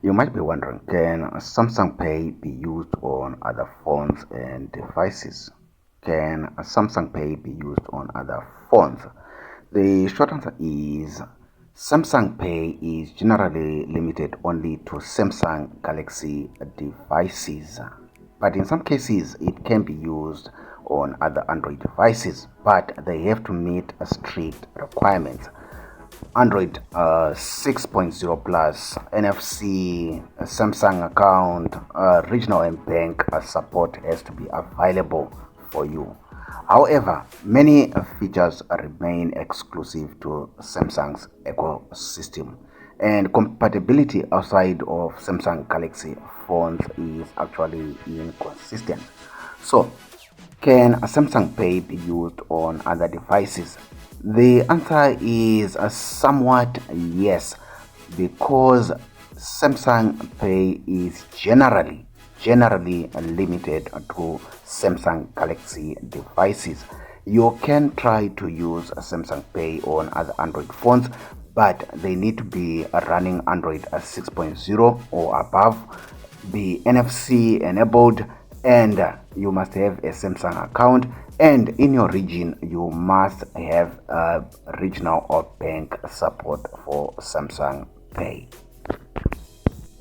You might be wondering, can Samsung Pay be used on other phones and devices? Can Samsung Pay be used on other phones? The short answer is Samsung Pay is generally limited only to Samsung Galaxy devices. But in some cases, it can be used on other Android devices, but they have to meet strict requirements. Android 6.0 plus, NFC, Samsung account, regional and bank support has to be available for you. However, many features remain exclusive to Samsung's ecosystem, and compatibility outside of Samsung Galaxy phones is actually inconsistent. So, can a Samsung Pay be used on other devices? The answer is somewhat yes, because Samsung Pay is generally limited to Samsung Galaxy devices. You can try to use Samsung Pay on other Android phones, but they need to be running Android 6.0 or above, be NFC enabled, and you must have a Samsung account, and in your region you must have regional or bank support for Samsung Pay.